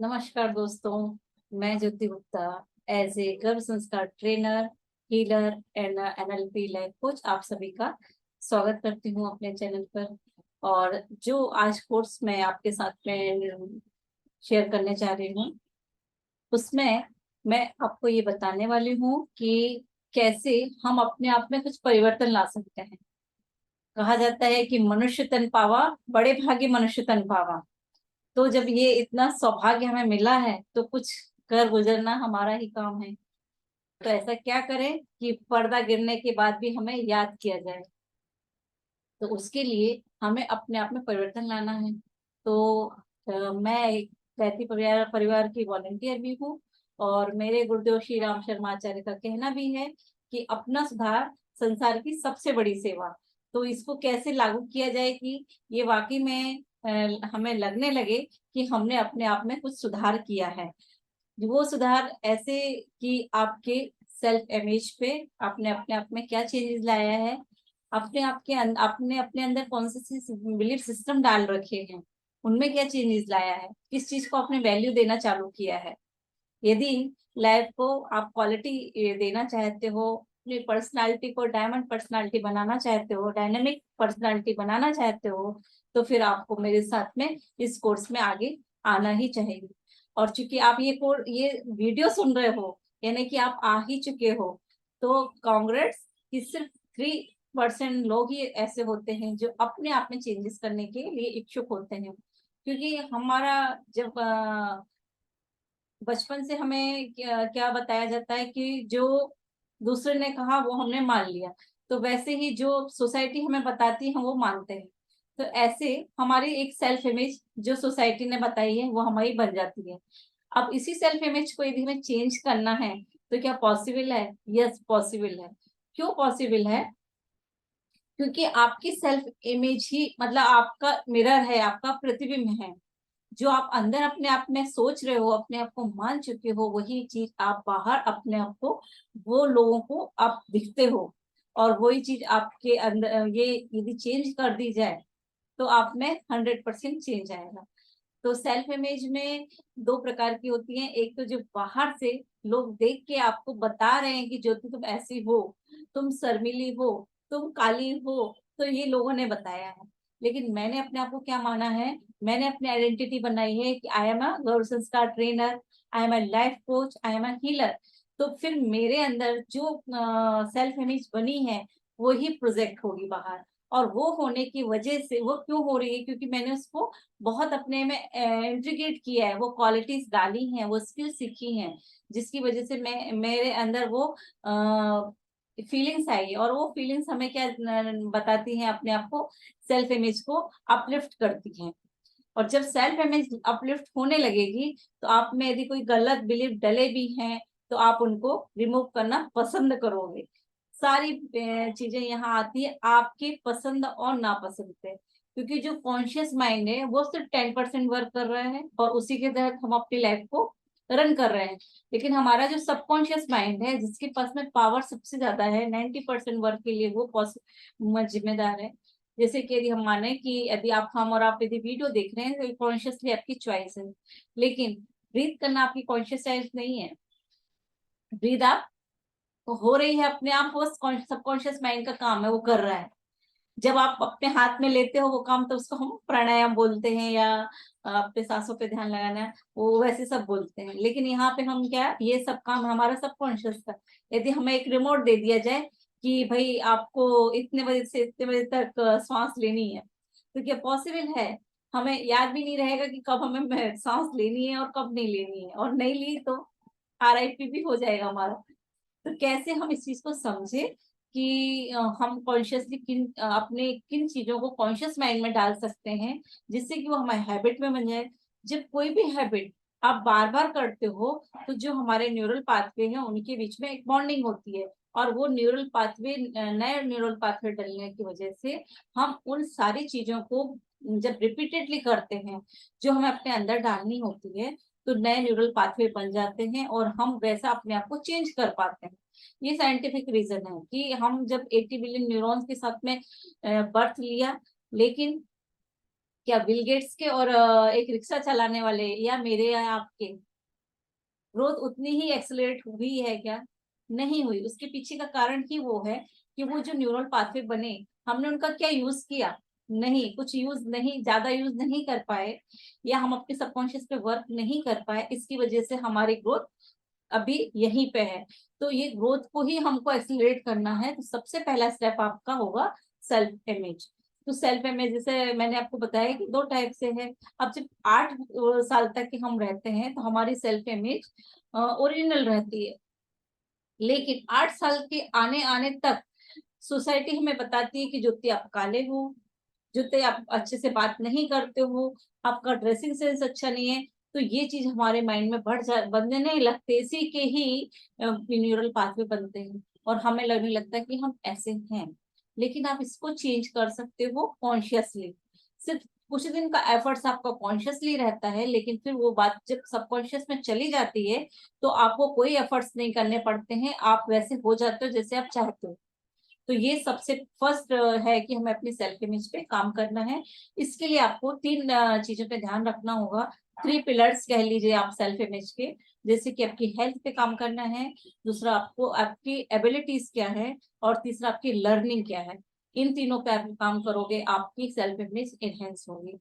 नमस्कार दोस्तों। मैं ज्योति गुप्ता एज ए गर्भ संस्कार trainer, healer and NLP life coach आप सभी का स्वागत करती हूँ अपने चैनल पर। और जो आज कोर्स मैं आपके साथ में शेयर करने जा रही हूँ उसमें मैं आपको ये बताने वाली हूँ कि कैसे हम अपने आप में कुछ परिवर्तन ला सकते हैं। कहा जाता है कि मनुष्य तन पावा, बड़े भागी मनुष्य तन पावा। तो जब ये इतना सौभाग्य हमें मिला है तो कुछ कर गुजरना हमारा ही काम है। तो ऐसा क्या करें कि पर्दा गिरने के बाद भी हमें याद किया जाए। तो उसके लिए हमें अपने आप में परिवर्तन लाना है। तो मैं एक दैती परिवार परिवार की वॉलंटियर भी हूँ। और मेरे गुरुदेव श्री राम शर्माचार्य का कहना भी है कि अपना सुधार संसार की सबसे बड़ी सेवा। तो इसको कैसे लागू किया जाए कि ये वाकई में हमें लगने लगे कि हमने अपने आप में कुछ सुधार किया है। वो सुधार ऐसे कि आपके सेल्फ इमेज पे आपने अपने आप में क्या चेंजेस लाया है, अपने आप के आपने अपने अंदर कौन से बिलीफ सिस्टम डाल रखे हैं, उनमें क्या चेंजेस लाया है, किस चीज को आपने वैल्यू देना चालू किया है। यदि लाइफ को आप क्वालिटी देना चाहते हो, अपनी पर्सनालिटी को डायमंड पर्सनालिटी बनाना चाहते हो, डायनेमिक पर्सनालिटी बनाना चाहते हो, तो फिर आपको मेरे साथ में इस कोर्स में आगे आना ही चाहिए। और चूंकि आप ये वीडियो सुन रहे हो, यानी कि आप आ ही चुके हो, तो कांग्रेट्स कि सिर्फ 3% लोग ही ऐसे होते हैं जो अपने आप में चेंजेस करने के लिए इच्छुक होते हैं। क्योंकि हमारा जब बचपन से हमें क्या बताया जाता है कि जो दूसरे ने कहा वो हमने मान लिया, तो वैसे ही जो सोसाइटी हमें बताती है हम वो मानते हैं। तो ऐसे हमारी एक सेल्फ इमेज जो सोसाइटी ने बताई है वो हमारी बन जाती है। अब इसी सेल्फ इमेज को यदि हमें चेंज करना है तो क्या पॉसिबल है? यस, पॉसिबल है। क्यों पॉसिबल है? क्योंकि आपकी सेल्फ इमेज ही मतलब आपका मिरर है, आपका प्रतिबिंब है। जो आप अंदर अपने आप में सोच रहे हो, अपने आप को मान चुके हो, वही चीज आप बाहर अपने आप को, वो लोगों को आप दिखते हो। और वही चीज आपके अंदर ये यदि चेंज कर दी जाए तो आप में 100% चेंज आएगा। तो सेल्फ इमेज में दो प्रकार की होती है। एक तो जो बाहर से लोग देख के आपको बता रहे हैं कि ज्योति तुम ऐसी हो, तुम शर्मीली हो, तुम काली हो, तो ये लोगों ने बताया है। लेकिन मैंने अपने आप को क्या माना है? मैंने अपनी आइडेंटिटी बनाई है कि आई एम अ गर्भ संस्कार trainer, I am a life coach, I am a healer. तो फिर मेरे अंदर जो सेल्फ इमेज बनी है वो ही प्रोजेक्ट होगी बाहर। और वो होने की वजह से वो क्यों हो रही है? क्योंकि मैंने उसको बहुत अपने में इंटीग्रेट किया है, वो क्वालिटीज डाली हैं, वो स्किल सीखी हैं, जिसकी वजह से मैं मेरे अंदर वो फीलिंग्स आई है। और वो फीलिंग्स हमें क्या बताती हैं? अपने आप को, सेल्फ इमेज को अपलिफ्ट करती हैं। और जब सेल्फ इमेज अपलिफ्ट होने लगेगी तो आप में यदि कोई गलत बिलीफ डले भी हैं तो आप उनको रिमूव करना पसंद करोगे। सारी चीजें यहाँ आती है आपकी पसंद और नापसंद पे। क्योंकि जो कॉन्शियस माइंड है वो सिर्फ 10% वर्क कर रहा है और उसी के तहत हम अपनी लाइफ को रन कर रहे हैं। लेकिन हमारा जो सबकॉन्शियस माइंड है जिसके पास में पावर सबसे ज्यादा है, 90% वर्क के लिए वो जिम्मेदार है। जैसे कि यदि हम माने कि यदि आप हम और आप यदि वीडियो देख रहे हैं तो कॉन्शियसली आपकी चॉइस है, लेकिन ब्रीथ करना आपकी कॉन्शियस चॉइस नहीं है। ब्रीथ आप हो रही है अपने आप, वो सबकॉन्शियस माइंड का काम है, वो कर रहा है। जब आप अपने हाथ में लेते हो वो काम तो उसको हम प्राणायाम बोलते हैं, या अपने सांसों पे ध्यान लगाना, वो वैसे सब बोलते हैं। लेकिन यहाँ पे हम क्या, ये सब काम हमारा सबकॉन्शियस का। यदि हमें एक रिमोट दे दिया जाए कि भाई आपको इतने बजे से इतने बजे तक सांस लेनी है, तो क्या पॉसिबल है? हमें याद भी नहीं रहेगा कि कब हमें सांस लेनी है और कब नहीं लेनी है, और नहीं ली तो RIP भी हो जाएगा हमारा। तो कैसे हम इस चीज को समझे कि हम कॉन्शियसली अपने किन चीजों को कॉन्शियस माइंड में डाल सकते हैं जिससे कि वो हमारे हैबिट में बन जाए। जब कोई भी हैबिट आप बार बार करते हो तो जो हमारे न्यूरल पाथवे हैं उनके बीच में एक बॉन्डिंग होती है। और वो न्यूरल पाथवे, नए न्यूरल पाथवे डलने की वजह से हम उन सारी चीजों को जब रिपीटेडली करते हैं जो हमें अपने अंदर डालनी होती है, तो नए न्यूरल पाथवे बन जाते हैं और हम वैसा अपने आप को चेंज कर पाते हैं। ये साइंटिफिक रीजन है कि हम जब 80 बिलियन न्यूरॉन्स के साथ में बर्थ लिया, लेकिन क्या बिल गेट्स के और एक रिक्शा चलाने वाले या मेरे या आपके ग्रोथ उतनी ही एक्सेलरेट हुई है क्या? नहीं हुई। उसके पीछे का कारण ही वो है कि वो जो न्यूरल पाथवे बने, हमने उनका क्या यूज किया? नहीं, कुछ यूज नहीं, ज्यादा यूज नहीं कर पाए, या हम अपने सबकॉन्शियस पे वर्क नहीं कर पाए, इसकी वजह से हमारी ग्रोथ अभी यहीं पे है। तो ये ग्रोथ को ही हमको एक्सेलरेट करना है, तो सबसे पहला स्टेप आपका होगा सेल्फ इमेज। तो सेल्फ इमेज जैसे मैंने आपको बताया कि दो टाइप से है। अब जब 8 साल तक के हम रहते हैं तो हमारी सेल्फ इमेज ओरिजिनल रहती है, लेकिन 8 साल के आने आने तक सोसाइटी हमें बताती है कि ज्योति आप काले हो, ज्योति आप अच्छे से बात नहीं करते हो, आपका ड्रेसिंग सेंस अच्छा नहीं है। तो ये चीज हमारे माइंड में बनने नहीं लगते, इसी के ही न्यूरल पाथवे बनते हैं और हमें लगने लगता है कि हम ऐसे हैं। लेकिन आप इसको चेंज कर सकते हो कॉन्शियसली। सिर्फ कुछ दिन का एफर्ट्स आपका कॉन्शियसली रहता है, लेकिन फिर वो बात जब सबकॉन्शियस में चली जाती है तो आपको कोई एफर्ट्स नहीं करने पड़ते हैं, आप वैसे हो जाते हो जैसे आप चाहते हो। तो ये सबसे फर्स्ट है कि हमें अपनी सेल्फ इमेज पे काम करना है। इसके लिए आपको 3 चीजों पे ध्यान रखना होगा। 3 पिलर्स कह लीजिए आप सेल्फ इमेज के, जैसे कि आपकी हेल्थ पे काम करना है, दूसरा आपको आपकी एबिलिटीज क्या है, और तीसरा आपकी लर्निंग क्या है। इन तीनों पे आप काम करोगे, आपकी सेल्फ इमेज एनहेंस होगी।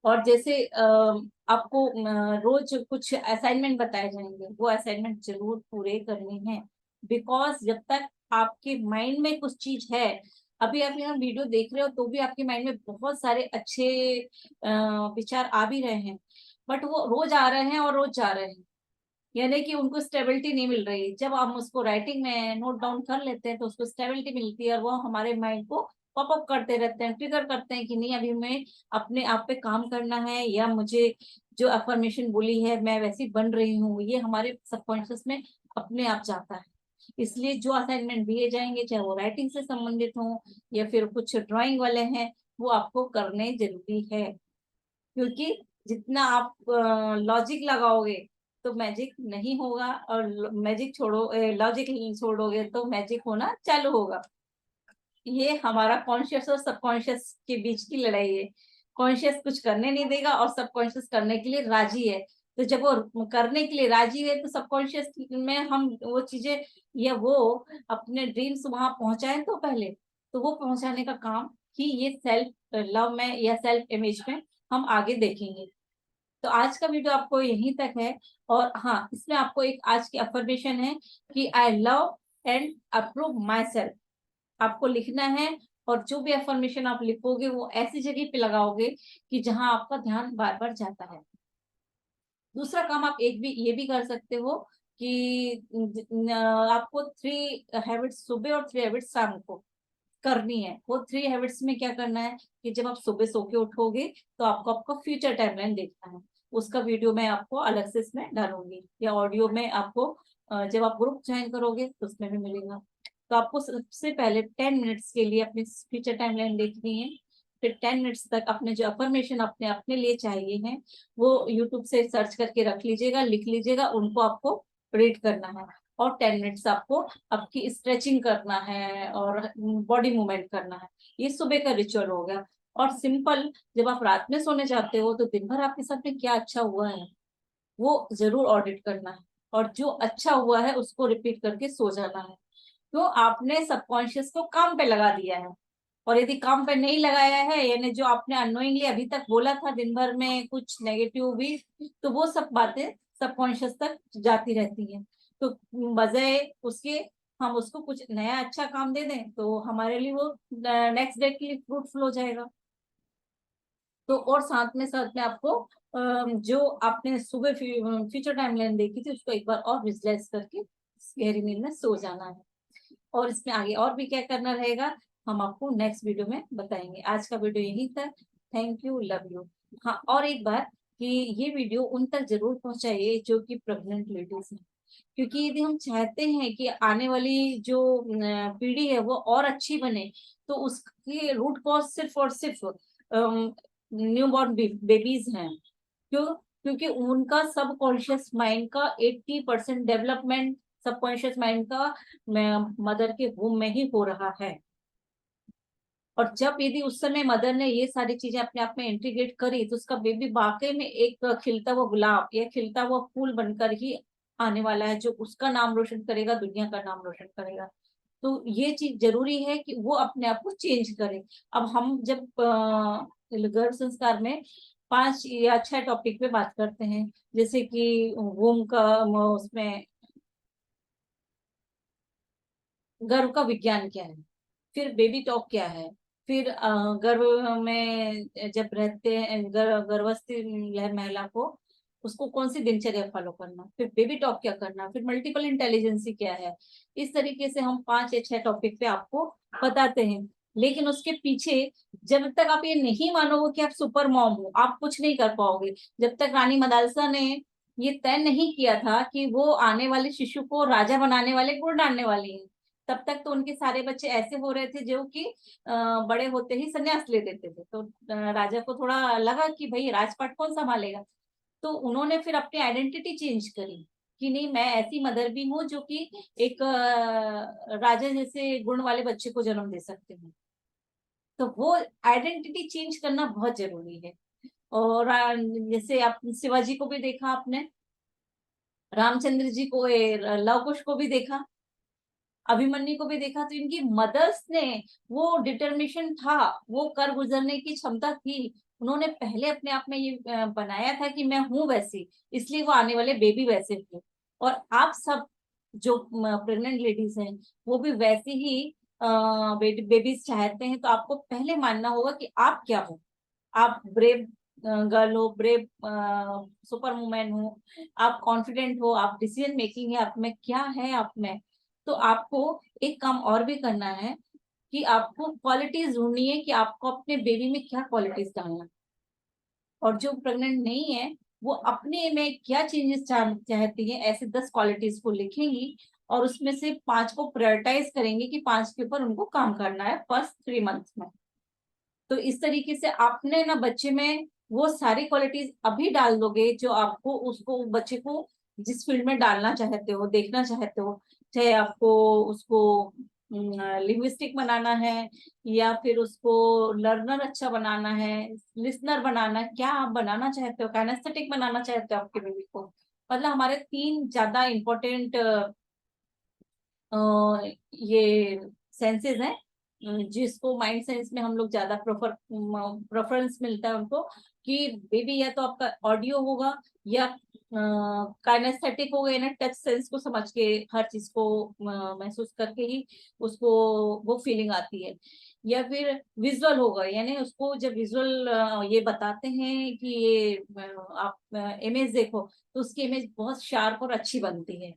और जैसे आपको रोज कुछ असाइनमेंट बताए जाएंगे, वो असाइनमेंट जरूर पूरे करने हैं। बिकॉज जब तक आपके माइंड में कुछ चीज है, अभी आप यहाँ वीडियो देख रहे हो तो भी आपके माइंड में बहुत सारे अच्छे विचार आ भी रहे हैं, बट वो रोज आ रहे हैं और रोज जा रहे हैं, यानी कि उनको स्टेबिलिटी नहीं मिल रही। जब हम उसको राइटिंग में नोट डाउन कर लेते हैं तो उसको स्टेबिलिटी मिलती है, और वो हमारे माइंड को पॉपअप करते रहते हैं, ट्रिगर करते हैं कि नहीं अभी मैं अपने आप पे काम करना है, या मुझे जो अफर्मेशन बोली है मैं वैसी बन रही हूँ, ये हमारे सबकॉन्शियस में अपने आप जाता है। इसलिए जो असाइनमेंट दिए जाएंगे, चाहे वो राइटिंग से संबंधित हो या फिर कुछ ड्राइंग वाले हैं, वो आपको करने जरूरी है। क्योंकि जितना आप लॉजिक लगाओगे तो मैजिक नहीं होगा, और मैजिक छोड़ो, लॉजिक छोड़ोगे तो मैजिक होना चालू होगा। ये हमारा कॉन्शियस और सबकॉन्शियस के बीच की लड़ाई है। कॉन्शियस कुछ करने नहीं देगा और सबकॉन्शियस करने के लिए राजी है। तो जब वो करने के लिए राजी है तो सबकॉन्शियस में हम वो चीजें, या वो अपने ड्रीम्स वहां पहुंचाए तो पहले, तो वो पहुंचाने का काम ही ये सेल्फ लव में या सेल्फ इमेज में हम आगे देखेंगे। तो आज का वीडियो आपको यहीं तक है। और हाँ, इसमें आपको एक आज की अफर्मेशन है कि I love and approve my self, आपको लिखना है। और जो भी अफर्मेशन आप लिखोगे वो ऐसी जगह पे लगाओगे कि जहां आपका ध्यान बार बार जाता है। दूसरा काम आप एक भी ये भी कर सकते हो कि आपको 3 हैबिट्स सुबह और 3 हैबिट्स शाम को करनी है। वो 3 हैबिट्स में क्या करना है कि जब आप सुबह सो के उठोगे तो आपको आपका फ्यूचर टाइमलाइन देखना है। उसका वीडियो मैं आपको अलग से इसमें डालूंगी, या ऑडियो में आपको जब आप ग्रुप ज्वाइन करोगे तो उसमें भी मिलेगा। तो आपको सबसे पहले 10 मिनट्स के लिए अपनी फ्यूचर टाइमलाइन देखनी है। फिर 10 मिनट्स तक अपने जो अफर्मेशन अपने अपने लिए चाहिए हैं वो यूट्यूब से सर्च करके रख लीजिएगा, लिख लीजिएगा, उनको आपको रीड करना है। और 10 मिनट्स आपको आपकी स्ट्रेचिंग करना है और बॉडी मूवमेंट करना है। ये सुबह का रिचुअल हो गया। और सिंपल, जब आप रात में सोने जाते हो तो दिन भर आपके साथ में क्या अच्छा हुआ है वो जरूर ऑडिट करना है, और जो अच्छा हुआ है उसको रिपीट करके सो जाना है। तो आपने सबकॉन्शियस को काम पे लगा दिया है। और यदि काम पे नहीं लगाया है, यानी जो आपने अननोइंगली अभी तक बोला था दिन भर में कुछ नेगेटिव भी, तो वो सब बातें सबकॉन्शियस तक जाती रहती हैं। तो बजाय उसके हम उसको कुछ नया अच्छा काम दे दें तो हमारे लिए वो नेक्स्ट डे के लिए फ्रूटफुल हो जाएगा। तो और साथ में आपको जो आपने सुबह फ्यूचर टाइमलाइन देखी थी उसको एक बार और विजुअलाइज करके गहरी नींद में सो जाना है। और इसमें आगे और भी क्या करना रहेगा हम आपको नेक्स्ट वीडियो में बताएंगे। आज का वीडियो यहीं तक। Thank you, love you. हाँ, और एक बात कि ये वीडियो उन तक जरूर पहुंचाइए जो कि प्रेग्नेंट लेडीज हैं, क्योंकि यदि हम चाहते हैं कि आने वाली जो पीढ़ी है वो और अच्छी बने, तो उसके रूट कॉज सिर्फ और सिर्फ न्यू बॉर्न बेबीज हैं। क्यों? क्योंकि उनका सबकॉन्शियस माइंड का 80% डेवलपमेंट सबकॉन्शियस माइंड का मदर के वूम में ही हो रहा है। और जब यदि उस समय मदर ने ये सारी चीजें अपने आप में इंटीग्रेट करी तो उसका बेबी वाकई में एक खिलता हुआ गुलाब या खिलता हुआ फूल बनकर ही आने वाला है, जो उसका नाम रोशन करेगा, दुनिया का नाम रोशन करेगा। तो ये चीज जरूरी है कि वो अपने आप को चेंज करे। अब हम जब गर्भ संस्कार में 5 या 6 टॉपिक पे बात करते हैं, जैसे कि वोम का, उसमें गर्भ का विज्ञान क्या है, फिर बेबी टॉक क्या है, फिर गर्भ में जब रहते हैं गर्भवस्थी महिला को, उसको कौन सी दिनचर्या फॉलो करना, फिर बेबी टॉक क्या करना, फिर मल्टीपल इंटेलिजेंसी क्या है। इस तरीके से हम 5 या 6 टॉपिक पे आपको बताते हैं। लेकिन उसके पीछे जब तक आप ये नहीं मानोगे कि आप सुपर मॉम हो, आप कुछ नहीं कर पाओगे। जब तक रानी मदालसा ने ये तय नहीं किया था कि वो आने वाले शिशु को राजा बनाने वाले गुण डालने वाली है, तब तक तो उनके सारे बच्चे ऐसे हो रहे थे जो कि बड़े होते ही संन्यास ले देते थे। तो राजा को थोड़ा लगा कि भाई राजपाट कौन संभालेगा। तो उन्होंने फिर अपनी आइडेंटिटी चेंज करी कि नहीं, मैं ऐसी मदर भी हूँ जो कि एक राजा जैसे गुण वाले बच्चे को जन्म दे सकते हूँ। तो वो आइडेंटिटी चेंज करना बहुत जरूरी है। और जैसे आप शिवाजी को भी देखा आपने, रामचंद्र जी को, लव कुश को भी देखा, अभिमन्यु को भी देखा, तो इनकी मदर्स ने वो डिटर्मिनेशन था, वो कर गुजरने की क्षमता थी। उन्होंने पहले अपने आप में ये बनाया था कि मैं हूं वैसी, इसलिए वो आने वाले बेबी वैसे थे। और आप सब जो प्रेग्नेंट लेडीज हैं वो भी वैसे ही बेबीज चाहते हैं। तो आपको पहले मानना होगा कि आप क्या हो। आप ब्रेव गर्ल हो, ब्रेव सुपर वुमेन हो, आप कॉन्फिडेंट हो, आप डिसीजन मेकिंग है आप में, क्या है आप में। तो आपको एक काम और भी करना है कि आपको क्वालिटीज ढूंढनी है कि आपको अपने बेबी में क्या क्वालिटीज डालना है। और जो प्रेग्नेंट नहीं है वो अपने में क्या चेंजेस चाहती है, ऐसे 10 क्वालिटीज को लिखेंगी और उसमें से 5 को प्रायोरिटाइज करेंगे कि 5 के ऊपर उनको काम करना है फर्स्ट 3 मंथ्स में। तो इस तरीके से आपने ना बच्चे में वो सारी क्वालिटीज अभी डाल दोगे जो आपको उसको बच्चे को जिस फील्ड में डालना चाहते हो, देखना चाहते हो। चाहे आपको उसको लिंग्विस्टिक बनाना है, या फिर उसको लर्नर अच्छा बनाना है, लिसनर बनाना है, क्या आप बनाना चाहते हो, काइनेस्थेटिक बनाना चाहते हो आपके बेबी को। मतलब हमारे 3 ज्यादा इम्पोर्टेंट ये सेंसेस हैं, जिसको माइंड सेंस में हम लोग ज्यादा प्रेफरेंस मिलता है उनको, कि बेबी या तो आपका ऑडियो होगा या काइनेस्थेटिक होगा, यानी टच सेंस को समझ के हर चीज को महसूस करके ही उसको वो फीलिंग आती है, या फिर विजुअल होगा, यानी उसको जब विजुअल ये बताते हैं कि ये आप इमेज देखो तो उसकी इमेज बहुत शार्प और अच्छी बनती है।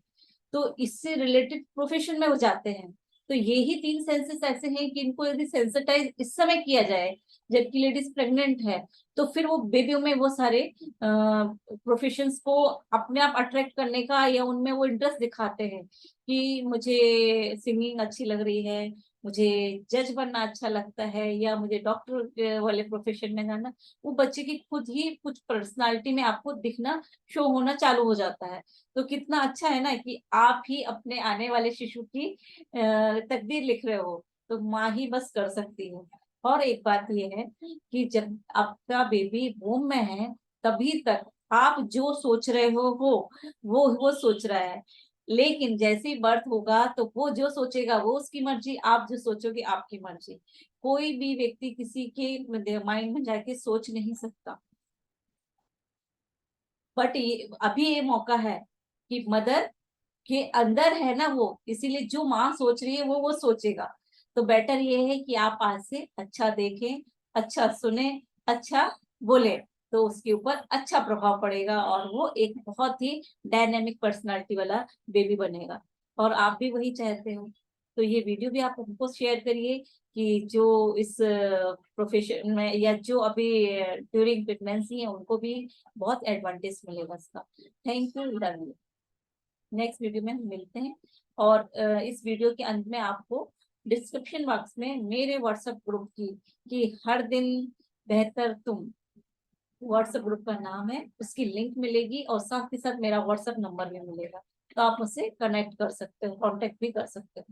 तो इससे रिलेटेड प्रोफेशन में वो जाते हैं। तो ये ही 3 सेंसेस ऐसे हैं कि इनको यदि सेंसिटाइज इस समय किया जाए जबकि लेडीज प्रेग्नेंट है, तो फिर वो बेबियों में वो सारे प्रोफेशंस को अपने आप अट्रैक्ट करने का या उनमें वो इंटरेस्ट दिखाते हैं कि मुझे सिंगिंग अच्छी लग रही है, मुझे जज बनना अच्छा लगता है, या मुझे डॉक्टर वाले प्रोफेशन में जाना। वो बच्चे की खुद ही कुछ पर्सनालिटी में आपको दिखना, शो होना चालू हो जाता है। तो कितना अच्छा है ना कि आप ही अपने आने वाले शिशु की तकदीर लिख रहे हो, तो माँ ही बस कर सकती है। और एक बात ये है कि जब आपका बेबी वूम में है तभी तक आप जो सोच रहे हो वो सोच रहा है। लेकिन जैसे ही बर्थ होगा तो वो जो सोचेगा वो उसकी मर्जी, आप जो सोचोगे आपकी मर्जी। कोई भी व्यक्ति किसी के माइंड में जाके सोच नहीं सकता। बट ये अभी ये मौका है कि मदर के अंदर है ना वो, इसीलिए जो माँ सोच रही है वो सोचेगा। तो बेटर ये है कि आप आज से अच्छा देखें, अच्छा सुने, अच्छा बोले, तो उसके ऊपर अच्छा प्रभाव पड़ेगा और वो एक बहुत ही डायनेमिक पर्सनालिटी वाला बेबी बनेगा। और आप भी वही चाहते हो। तो ये वीडियो भी आप हमको शेयर करिए कि जो इस प्रोफेशन में या जो अभी ड्यूरिंग प्रेगनेंसी है उनको भी बहुत एडवांटेज मिलेगा इसका। Thank you, love you. Next video में हम मिलते हैं। और इस वीडियो के अंत में आपको डिस्क्रिप्शन बॉक्स में मेरे व्हाट्सएप ग्रुप की, कि हर दिन बेहतर तुम व्हाट्सएप ग्रुप का नाम है, उसकी लिंक मिलेगी और साथ ही साथ मेरा व्हाट्सएप नंबर भी मिलेगा। तो आप मुझसे कनेक्ट कर सकते हो, कांटेक्ट भी कर सकते हो।